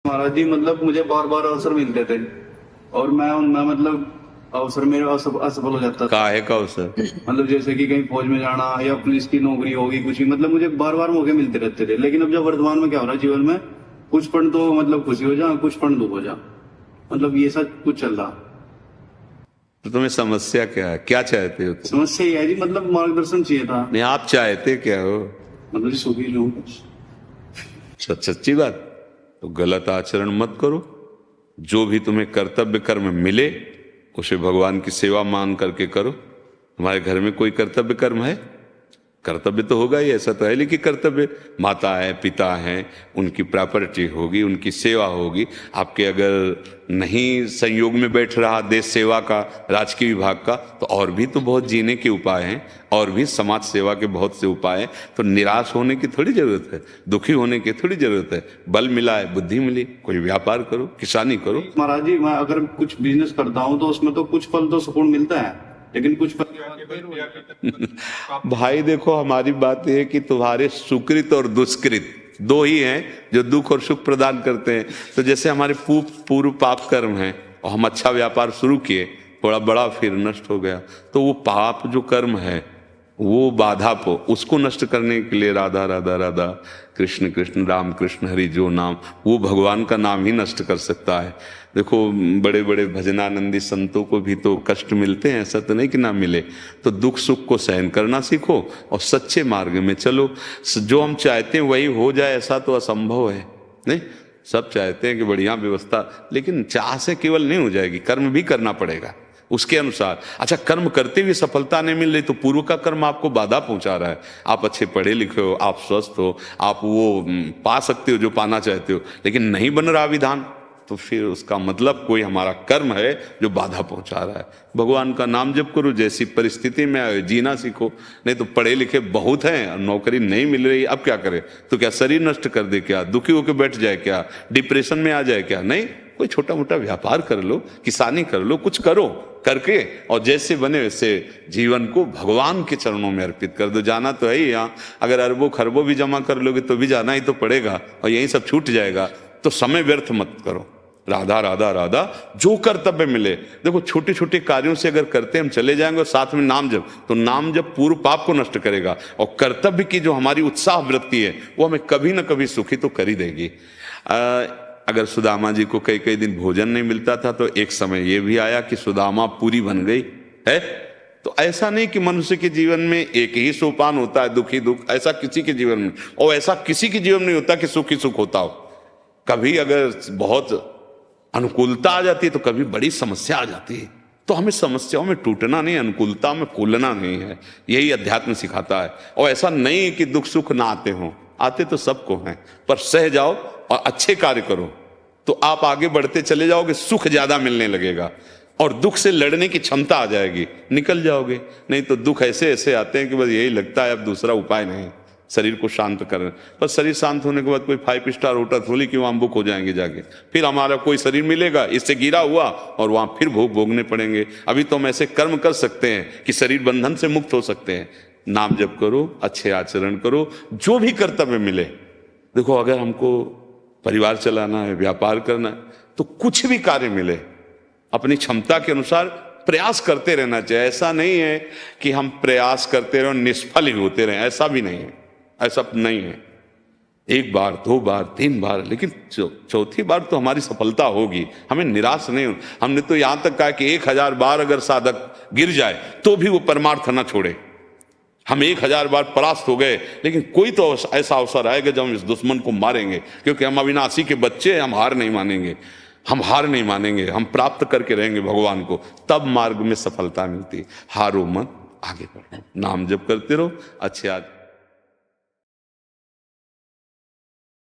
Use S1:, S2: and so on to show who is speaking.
S1: महाराज जी मतलब मुझे बार बार अवसर मिलते थे और मैं उनमें मतलब अवसर मेरे असफल हो जाता था।
S2: काहे का अवसर?
S1: मतलब जैसे कि कहीं फौज में जाना या पुलिस की नौकरी होगी कुछ भी, मतलब मुझे बार बार मौके मिलते रहते थे। लेकिन अब जब वर्तमान में क्या हो रहा है जीवन में, कुछ पल तो मतलब खुशी हो जा, कुछ पल दुख हो जा, मतलब ये सब कुछ चल रहा।
S2: तो तुम्हें समस्या क्या है, क्या चाहते हो तुम?
S1: समस्या ये है जी, मतलब मार्गदर्शन चाहिए था।
S2: नहीं, आप चाहते क्या हो?
S1: मतलब सुखी रहूं।
S2: सच्ची बात। तो गलत आचरण मत करो। जो भी तुम्हें कर्तव्य कर्म मिले उसे भगवान की सेवा मान करके करो। तुम्हारे घर में कोई कर्तव्य कर्म है? कर्तव्य तो होगा ही, ऐसा तो है लेकिन कर्तव्य माता है, पिता हैं, उनकी प्रॉपर्टी होगी, उनकी सेवा होगी। आपके अगर नहीं संयोग में बैठ रहा देश सेवा का, राजकीय विभाग का, तो और भी तो बहुत जीने के उपाय हैं, और भी समाज सेवा के बहुत से उपाय हैं। तो निराश होने की थोड़ी जरूरत है, दुखी होने की थोड़ी जरूरत है। बल मिला है, बुद्धि मिली, कोई व्यापार करो, किसानी करो।
S1: महाराज जी मैं अगर कुछ बिजनेस करता हूँ तो उसमें तो कुछ पल तो सुकून मिलता है, लेकिन कुछ पल
S2: भाई देखो, हमारी बात यह है कि तुम्हारे सुकृत और दुष्कृत दो ही हैं जो दुख और सुख प्रदान करते हैं। तो जैसे हमारे पूर्व पाप कर्म हैं और हम अच्छा व्यापार शुरू किए, थोड़ा बड़ा फिर नष्ट हो गया, तो वो पाप जो कर्म है वो बाधा को, उसको नष्ट करने के लिए राधा राधा राधा, कृष्ण कृष्ण राम कृष्ण हरि जो नाम, वो भगवान का नाम ही नष्ट कर सकता है। देखो बड़े बड़े भजनानंदी संतों को भी तो कष्ट मिलते हैं, ऐसा तो नहीं कि ना मिले। तो दुख सुख को सहन करना सीखो और सच्चे मार्ग में चलो। जो हम चाहते हैं वही हो जाए ऐसा तो असंभव है। नहीं, सब चाहते हैं कि बढ़िया व्यवस्था, लेकिन चाह से केवल नहीं हो जाएगी, कर्म भी करना पड़ेगा उसके अनुसार। अच्छा, कर्म करते हुए सफलता नहीं मिल रही तो पूर्व का कर्म आपको बाधा पहुंचा रहा है। आप अच्छे पढ़े लिखे हो, आप स्वस्थ हो, आप वो पा सकते हो जो पाना चाहते हो, लेकिन नहीं बन रहा विधान, तो फिर उसका मतलब कोई हमारा कर्म है जो बाधा पहुंचा रहा है। भगवान का नाम जप करो, जैसी परिस्थिति में आए जीना सीखो। नहीं तो पढ़े लिखे बहुत हैं, नौकरी नहीं मिल रही, अब क्या करें? तो क्या शरीर नष्ट कर दे क्या? दुखी होकर बैठ जाए क्या? डिप्रेशन में आ जाए क्या? नहीं, कोई छोटा मोटा व्यापार कर लो, किसानी कर लो, कुछ करो, करके और जैसे बने वैसे जीवन को भगवान के चरणों में अर्पित कर दो। जाना तो है ही यहाँ, अगर अरबों खरबों भी जमा कर लोगे तो भी जाना ही तो पड़ेगा, और यही सब छूट जाएगा। तो समय व्यर्थ मत करो। राधा राधा राधा, जो कर्तव्य मिले। देखो छोटे छोटे कार्यों से अगर करते हम चले जाएंगे और साथ में नाम जप, तो नाम जप पूर्व पाप को नष्ट करेगा, और कर्तव्य की जो हमारी उत्साह वृत्ति है वो हमें कभी ना कभी सुखी तो कर ही देगी। अगर सुदामा जी को कई कई दिन भोजन नहीं मिलता था तो एक समय यह भी आया कि सुदामा पूरी बन गई है। तो ऐसा नहीं कि मनुष्य के जीवन में एक ही सोपान होता है, दुखी दुख, ऐसा किसी के जीवन में, और ऐसा किसी के जीवन में नहीं होता कि सुख ही सुख होता हो। कभी अगर बहुत अनुकूलता आ जाती है तो कभी बड़ी समस्या आ जाती है। तो हमें समस्याओं में टूटना नहीं, अनुकूलता में फूलना नहीं है, यही अध्यात्म सिखाता है। और ऐसा नहीं कि दुख सुख ना आते हों, आते तो सबको हैं, पर सह जाओ और अच्छे कार्य करो तो आप आगे बढ़ते चले जाओगे, सुख ज्यादा मिलने लगेगा और दुख से लड़ने की क्षमता आ जाएगी, निकल जाओगे। नहीं तो दुख ऐसे ऐसे आते हैं कि बस यही लगता है अब दूसरा उपाय नहीं, शरीर को शांत करना। पर शरीर शांत होने के बाद कोई 5 स्टार होटल थोड़ी कि वहां बुक हो जाएंगे जाके, फिर हमारा कोई शरीर मिलेगा इससे गिरा हुआ और वहां फिर भोग भोगने पड़ेंगे। अभी तो हम ऐसे कर्म कर सकते हैं कि शरीर बंधन से मुक्त हो सकते हैं। नाम जप करो, अच्छे आचरण करो, जो भी कर्तव्य मिले। देखो अगर हमको परिवार चलाना है, व्यापार करना है, तो कुछ भी कार्य मिले अपनी क्षमता के अनुसार प्रयास करते रहना चाहिए। ऐसा नहीं है कि हम प्रयास करते रहे निष्फल ही होते रहे, ऐसा भी नहीं है, ऐसा नहीं है। एक बार, 2 बार, 3 बार, लेकिन चौथी बार तो हमारी सफलता होगी। हमें निराश नहीं हो। हमने तो यहां तक कहा कि 1000 बार अगर साधक गिर जाए तो भी वो परमार्थ ना छोड़े। हम 1000 बार परास्त हो गए, लेकिन कोई तो ऐसा अवसर आएगा जब हम इस दुश्मन को मारेंगे, क्योंकि हम अविनाशी के बच्चे हैं। हम हार नहीं मानेंगे, हम हार नहीं मानेंगे, हम प्राप्त करके रहेंगे भगवान को, तब मार्ग में सफलता मिलती। हारो मत, आगे बढ़ो, नाम जप करते रहो, अच्छे आज